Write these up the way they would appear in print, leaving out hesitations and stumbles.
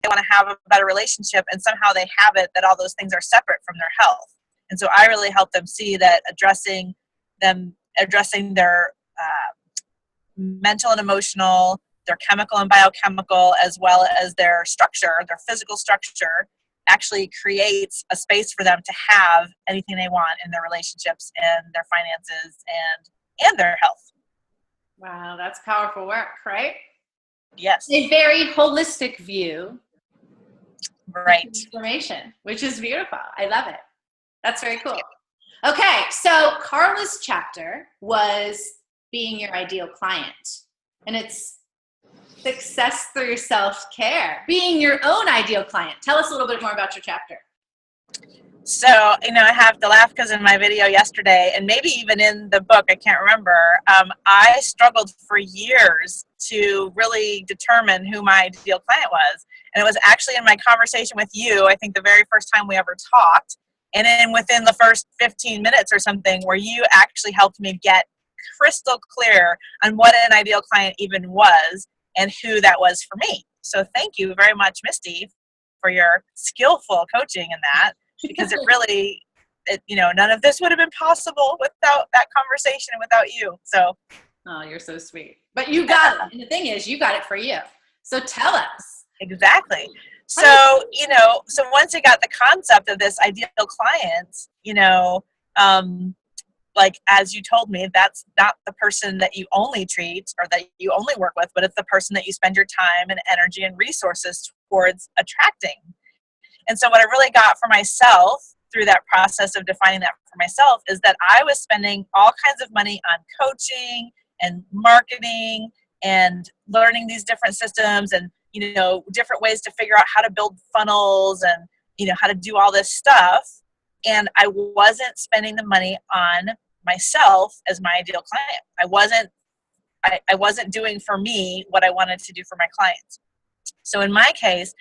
want to have a better relationship, and somehow they have it that all those things are separate from their health. And so I really help them see that addressing their mental and emotional, their chemical and biochemical, as well as their structure, their physical structure, actually creates a space for them to have anything they want in their relationships and their finances and their health. Wow, that's powerful work, right? Yes. A very holistic view. Right. Information, which is beautiful. I love it. That's very cool. Okay, so Carla's chapter was being your ideal client. And it's success through self-care, being your own ideal client. Tell us a little bit more about your chapter. So, I have to laugh because in my video yesterday, and maybe even in the book, I can't remember, I struggled for years to really determine who my ideal client was. And it was actually in my conversation with you, I think the very first time we ever talked, and then within the first 15 minutes or something, where you actually helped me get crystal clear on what an ideal client even was and who that was for me. So thank you very much, Misty, for your skillful coaching in that, because it really, none of this would have been possible without that conversation and without you. So, oh, you're so sweet. But you got it. And the thing is, you got it for you. So tell us. Exactly. So, so once you got the concept of this ideal client, like as you told me, that's not the person that you only treat or that you only work with, but it's the person that you spend your time and energy and resources towards attracting. And so what I really got for myself through that process of defining that for myself is that I was spending all kinds of money on coaching and marketing and learning these different systems and, different ways to figure out how to build funnels and, how to do all this stuff. And I wasn't spending the money on myself as my ideal client. I wasn't doing for me what I wanted to do for my clients. So in my case,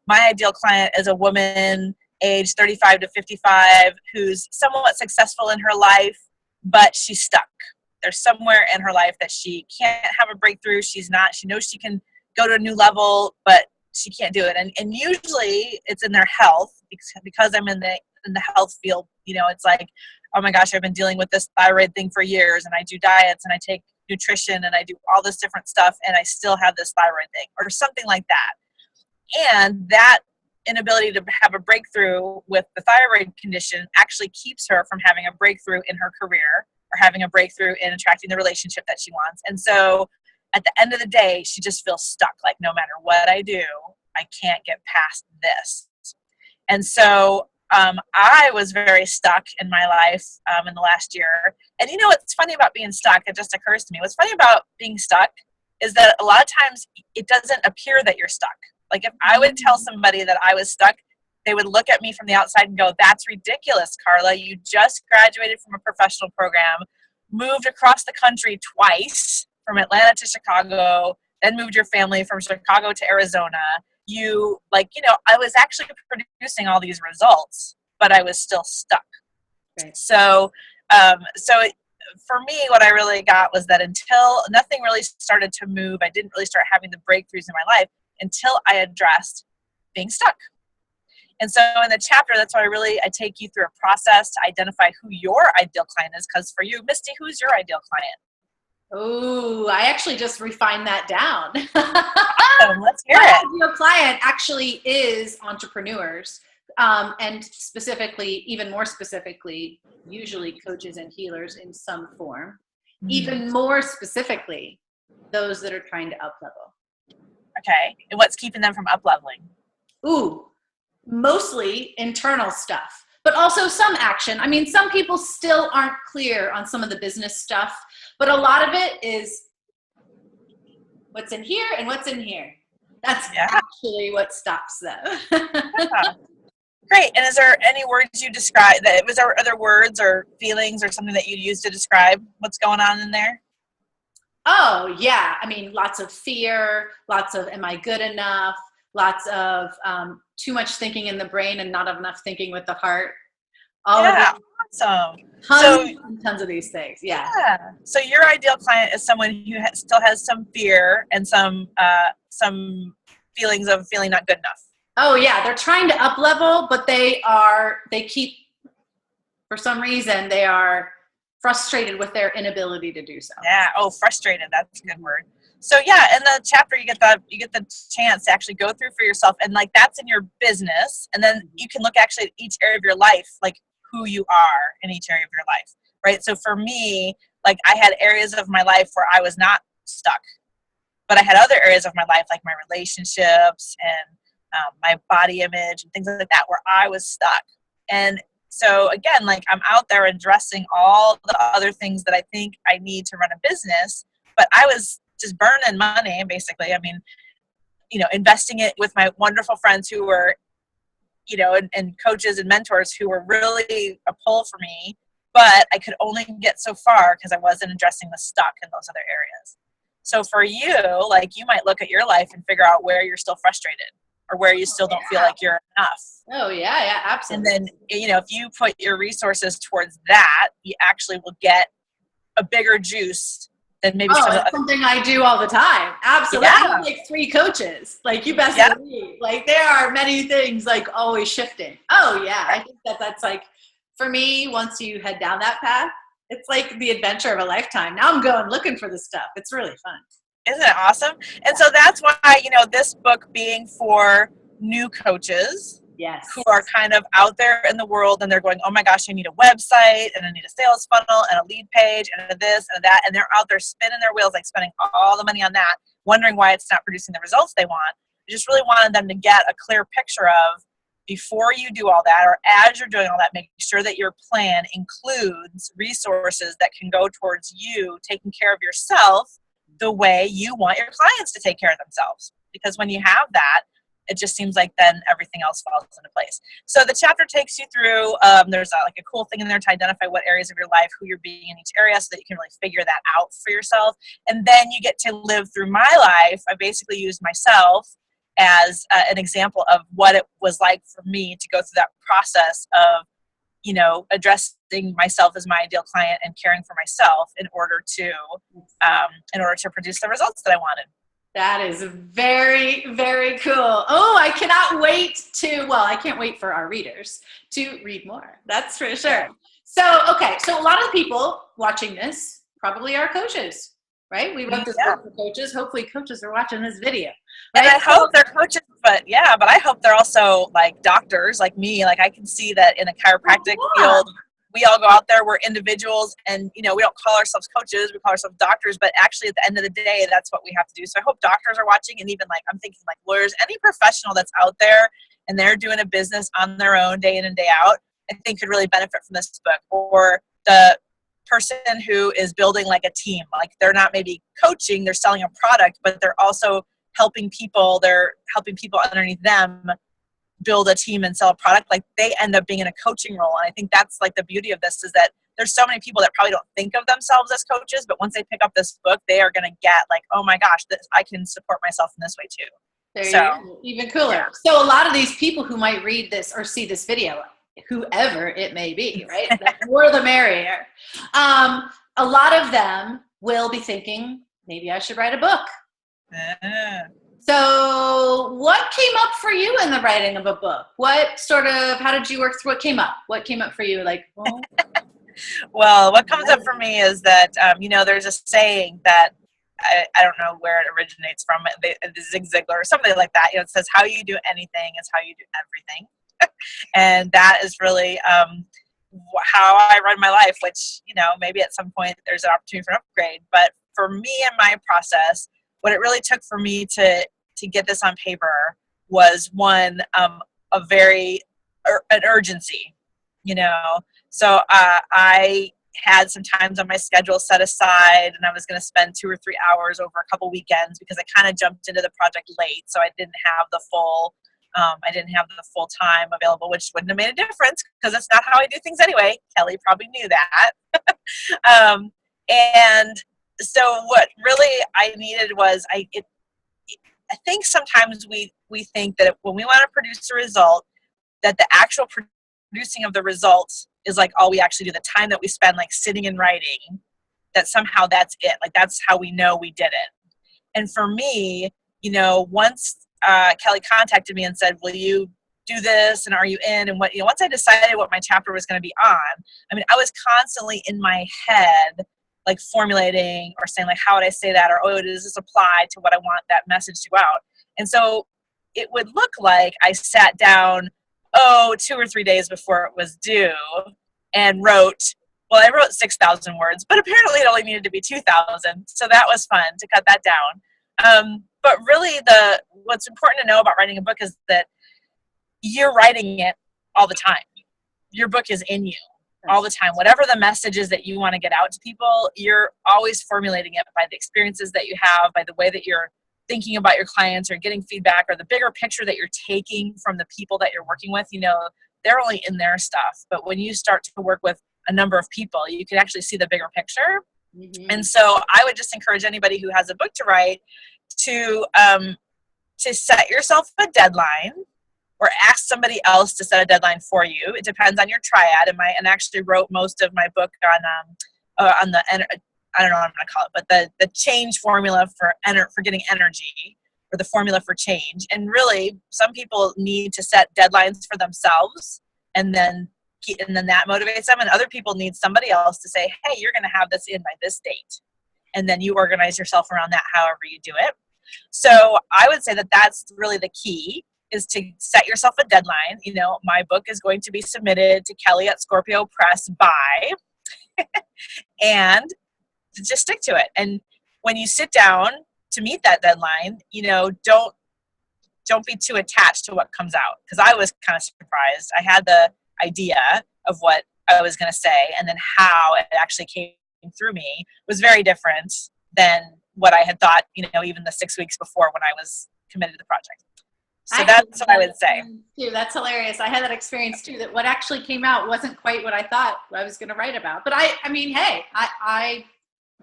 my ideal client is a woman age 35 to 55 who's somewhat successful in her life, but she's stuck. There's somewhere in her life that she can't have a breakthrough. She knows she can go to a new level, but she can't do it. And usually it's in their health because I'm in the health field. It's like, oh my gosh, I've been dealing with this thyroid thing for years, and I do diets and I take nutrition and I do all this different stuff, and I still have this thyroid thing or something like that. And that inability to have a breakthrough with the thyroid condition actually keeps her from having a breakthrough in her career or having a breakthrough in attracting the relationship that she wants. And so at the end of the day, she just feels stuck. Like no matter what I do, I can't get past this. And so I was very stuck in my life in the last year. And what's funny about being stuck? It just occurs to me. What's funny about being stuck is that a lot of times it doesn't appear that you're stuck. Like if I would tell somebody that I was stuck, they would look at me from the outside and go, that's ridiculous, Carla. You just graduated from a professional program, moved across the country twice from Atlanta to Chicago, then moved your family from Chicago to Arizona. I was actually producing all these results, but I was still stuck. Right. So for me, what I really got was that until nothing really started to move, I didn't really start having the breakthroughs in my life until I addressed being stuck. And so in the chapter, that's why I take you through a process to identify who your ideal client is. Because for you, Misty, who's your ideal client? Oh, I actually just refined that down. Let's hear it. My ideal client actually is entrepreneurs, and specifically, even more specifically, usually coaches and healers in some form. Mm-hmm. Even more specifically, those that are trying to up-level. Okay. And what's keeping them up leveling? Ooh, mostly internal stuff, but also some action. I mean, some people still aren't clear on some of the business stuff, but a lot of it is what's in here and what's in here. That's actually what stops them. Yeah. Great. And is there any words you describe was there other words or feelings or something that you use to describe what's going on in there? Oh, yeah. I mean, lots of fear, lots of am I good enough, lots of too much thinking in the brain and not enough thinking with the heart. All of it. Awesome. Tons of these things. Yeah. So your ideal client is someone who still has some fear and some feelings of feeling not good enough. Oh yeah, they're trying to up level, but they keep, for some reason, they are frustrated with their inability to do so. Yeah. Oh, frustrated. That's a good word. So yeah, in the chapter you get the chance to actually go through for yourself, and like that's in your business, and then you can look actually at each area of your life, like who you are in each area of your life, right? So for me, like I had areas of my life where I was not stuck, but I had other areas of my life, like my relationships and my body image and things like that, where I was stuck. And so again, like I'm out there addressing all the other things that I think I need to run a business, but I was just burning money, basically. I mean, investing it with my wonderful friends who were, and coaches and mentors who were really a pull for me, but I could only get so far because I wasn't addressing the stuck in those other areas. So for you, like you might look at your life and figure out where you're still frustrated or where you still don't feel like you're enough. Oh yeah, absolutely. And then, if you put your resources towards that, you actually will get a bigger juice than maybe some of the it's other. something I do all the time. Absolutely. Yeah. I have like 3 coaches. Like you best believe. Like there are many things like always shifting. Oh yeah. I think that's like, for me, once you head down that path, it's like the adventure of a lifetime. Now I'm going looking for this stuff. It's really fun. Isn't it awesome? And so that's why, this book being for new coaches who are kind of out there in the world and they're going, oh my gosh, I need a website and I need a sales funnel and a lead page and this and that. And they're out there spinning their wheels, like spending all the money on that, wondering why it's not producing the results they want. I just really wanted them to get a clear picture of, before you do all that, or as you're doing all that, make sure that your plan includes resources that can go towards you taking care of yourself the way you want your clients to take care of themselves. Because when you have that, it just seems like then everything else falls into place. So the chapter takes you through, there's a cool thing in there to identify what areas of your life, who you're being in each area, so that you can really figure that out for yourself. And then you get to live through my life. I basically used myself as an example of what it was like for me to go through that process of, addressing myself as my ideal client and caring for myself in order to produce the results that I wanted. That is very, very cool. Oh, I cannot wait I can't wait for our readers to read more. That's for sure. So, okay. So a lot of people watching this probably are coaches, right? We wrote this book for coaches. Hopefully coaches are watching this video. Right? And I hope they're coaches, but I hope they're also like doctors like me. Like I can see that in the chiropractic field, we all go out there, we're individuals, and we don't call ourselves coaches, we call ourselves doctors, but actually at the end of the day, that's what we have to do. So I hope doctors are watching, and even I'm thinking like lawyers, any professional that's out there and they're doing a business on their own day in and day out, I think could really benefit from this book. Or the person who is building like a team, like they're not maybe coaching, they're selling a product, but they're also helping people underneath them build a team and sell a product. Like they end up being in a coaching role. And I think that's like the beauty of this, is that there's so many people that probably don't think of themselves as coaches, but once they pick up this book, they are going to get like, oh my gosh, I can support myself in this way too. There you go. Even cooler. Yeah. So a lot of these people who might read this or see this video, whoever it may be, right? The more the merrier. A lot of them will be thinking, maybe I should write a book. So what came up for you in the writing of a book? How did you work through what came up? What came up for you? Well, what comes up for me is that, there's a saying that I don't know where it originates from, the Zig Ziglar or something like that. It says, how you do anything is how you do everything. And that is really how I run my life, which, maybe at some point there's an opportunity for an upgrade. But for me and my process, what it really took for me to get this on paper was one, an urgency, So I had some times on my schedule set aside, and I was going to spend 2 or 3 hours over a couple weekends, because I kind of jumped into the project late. So I didn't have the full time available, which wouldn't have made a difference because that's not how I do things anyway. Kelly probably knew that. And so what really I needed was, I think sometimes we think that when we want to produce a result, that the actual producing of the results is like all we actually do. The time that we spend like sitting and writing, that somehow that's it. Like that's how we know we did it. And for me, once Kelly contacted me and said, will you do this? And are you in? And what, once I decided what my chapter was going to be on, I mean, I was constantly in my head, like formulating or saying like, how would I say that? Or, oh, does this apply to what I want that message to go out? And so it would look like I sat down, 2 or 3 days before it was due and wrote, well, I wrote 6,000 words, but apparently it only needed to be 2,000. So that was fun to cut that down. But really what's important to know about writing a book is that you're writing it all the time. Your book is in you all the time. Whatever the message is that you want to get out to people, you're always formulating it by the experiences that you have, by the way that you're thinking about your clients or getting feedback, or the bigger picture that you're taking from the people that you're working with. They're only in their stuff. But when you start to work with a number of people, you can actually see the bigger picture. Mm-hmm. And so I would just encourage anybody who has a book to write to set yourself a deadline, or ask somebody else to set a deadline for you. It depends on your triad. And I actually wrote most of my book on the, I don't know what I'm going to call it, but the change formula for getting energy, or the formula for change. And really, some people need to set deadlines for themselves, and then that motivates them. And other people need somebody else to say, hey, you're going to have this in by this date. And then you organize yourself around that however you do it. So I would say that that's really the key, is to set yourself a deadline. My book is going to be submitted to Kelly at Scorpio Press by, and to just stick to it. And when you sit down to meet that deadline, don't be too attached to what comes out. Because I was kind of surprised. I had the idea of what I was going to say, and then how it actually came through me was very different than what I had thought, even the 6 weeks before when I was committed to the project. So that's what I would say. Too. That's hilarious. I had that experience too, that what actually came out wasn't quite what I thought I was going to write about. But I mean, hey, I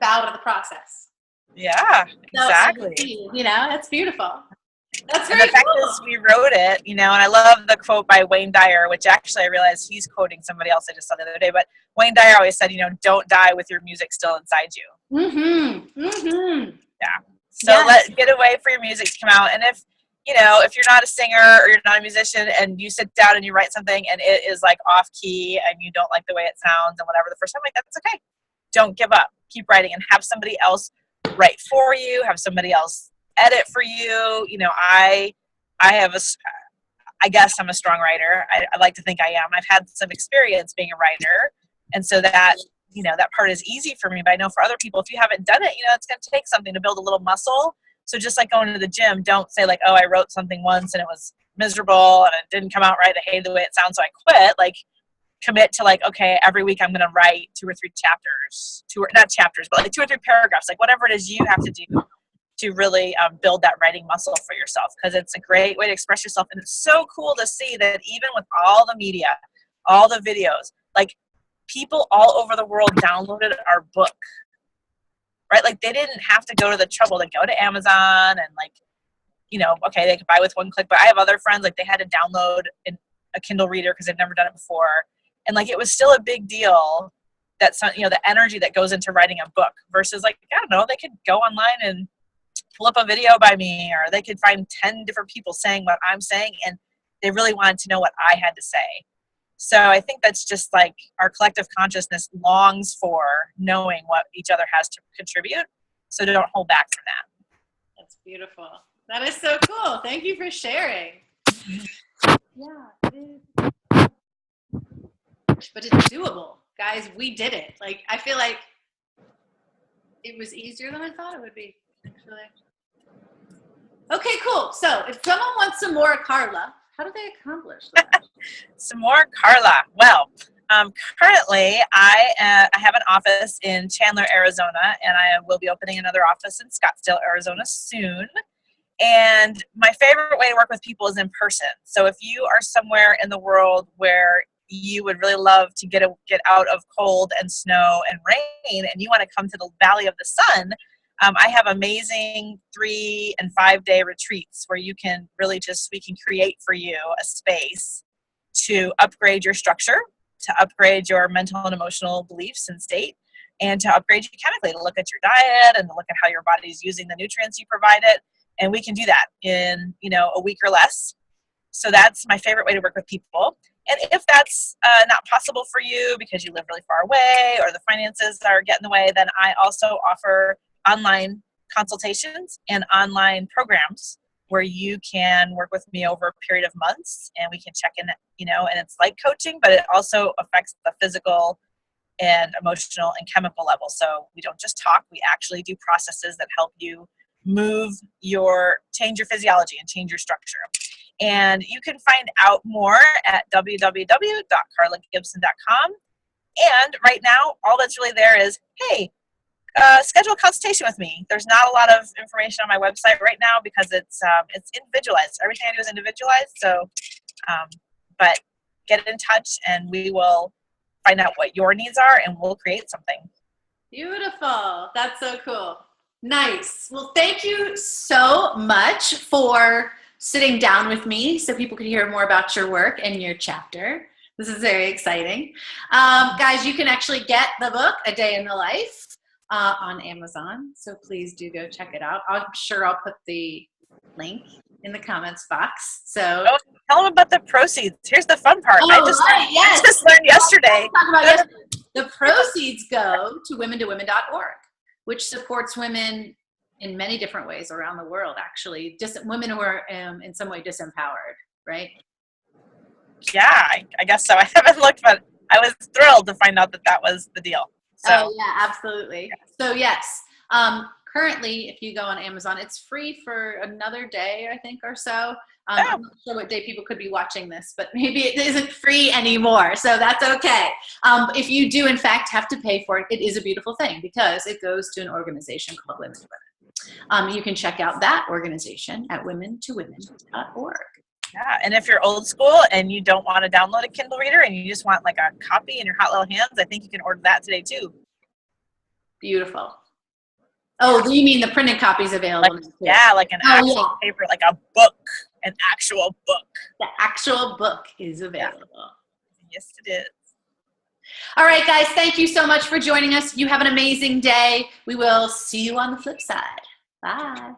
bow to the process. Yeah, exactly. That's beautiful. That's and very the fact cool. is we wrote it, and I love the quote by Wayne Dyer, which actually I realized he's quoting somebody else I just saw the other day. But Wayne Dyer always said, don't die with your music still inside you. Mm-hmm. Mm-hmm. Yeah. So get a way for your music to come out. And if you're not a singer or you're not a musician, and you sit down and you write something and it is like off key and you don't like the way it sounds and whatever the first time, like, that's okay. Don't give up. Keep writing, and have somebody else write for you. Have somebody else edit for you. I guess I'm a strong writer. I like to think I am. I've had some experience being a writer. And so that, that part is easy for me. But I know for other people, if you haven't done it, it's going to take something to build a little muscle. So just like going to the gym, don't say like, oh, I wrote something once and it was miserable and it didn't come out right. I hated the way it sounds, so I quit. Like, commit to like, okay, every week I'm going to write 2 or 3 chapters, not chapters, but like 2 or 3 paragraphs, like whatever it is you have to do to really build that writing muscle for yourself, because it's a great way to express yourself. And it's so cool to see that even with all the media, all the videos, like people all over the world downloaded our book, right? Like they didn't have to go to the trouble to go to Amazon and like, okay, they could buy with one click, but I have other friends, like they had to download a Kindle reader because they've never done it before. And like, it was still a big deal that some, the energy that goes into writing a book versus like, I don't know, they could go online and pull up a video by me, or they could find 10 different people saying what I'm saying, and they really wanted to know what I had to say. So I think that's just like our collective consciousness longs for knowing what each other has to contribute. So don't hold back from that. That's beautiful. That is so cool. Thank you for sharing. Yeah, it is. But it's doable. Guys, we did it. Like, I feel like it was easier than I thought it would be, actually. Okay, cool. So if someone wants some more Carla, how do they accomplish that? Some more Carla. Well, currently I have an office in Chandler, Arizona, and I will be opening another office in Scottsdale, Arizona soon. And my favorite way to work with people is in person. So if you are somewhere in the world where you would really love to get out of cold and snow and rain, and you want to come to the Valley of the Sun, I have amazing 3 and 5 day retreats where we can create for you a space to upgrade your structure, to upgrade your mental and emotional beliefs and state, and to upgrade you chemically, to look at your diet and to look at how your body's using the nutrients you provide it. And we can do that in, a week or less. So that's my favorite way to work with people. And if that's not possible for you because you live really far away or the finances are getting in the way, then I also offer online consultations and online programs where you can work with me over a period of months and we can check in, and it's like coaching, but it also affects the physical and emotional and chemical level. So we don't just talk, we actually do processes that help you change your physiology and change your structure. And you can find out more at www.carlagibson.com. And right now, all that's really there is, hey, schedule a consultation with me. There's not a lot of information on my website right now because it's individualized. Everything I do is individualized. So, but get in touch and we will find out what your needs are and we'll create something. Beautiful. That's so cool. Nice. Well, thank you so much for sitting down with me so people could hear more about your work and your chapter. This is very exciting. Guys, you can actually get the book, A Day in the Life, on Amazon. So please do go check it out. I'm sure I'll put the link in the comments box. So tell them about the proceeds. Here's the fun part. I just learned yesterday. The proceeds go to women2women.org, which supports women in many different ways around the world, actually. Just women who are in some way disempowered, right? Yeah, I guess so. I haven't looked, but I was thrilled to find out that was the deal. So. Oh, yeah, absolutely. Yeah. So, yes. Currently, if you go on Amazon, it's free for another day, I think, or so. I'm not sure what day people could be watching this, but maybe it isn't free anymore, so that's okay. If you do, in fact, have to pay for it, it is a beautiful thing because it goes to an organization called Women to Women. You can check out that organization at women2women.org. Yeah, and if you're old school and you don't want to download a Kindle reader and you just want like a copy in your hot little hands, I think you can order that today too. Beautiful. Oh, do you mean the printed copies available? Like an actual paper, like a book, an actual book. The actual book is available. Yeah. Yes, it is. All right, guys, thank you so much for joining us. You have an amazing day. We will see you on the flip side. Bye.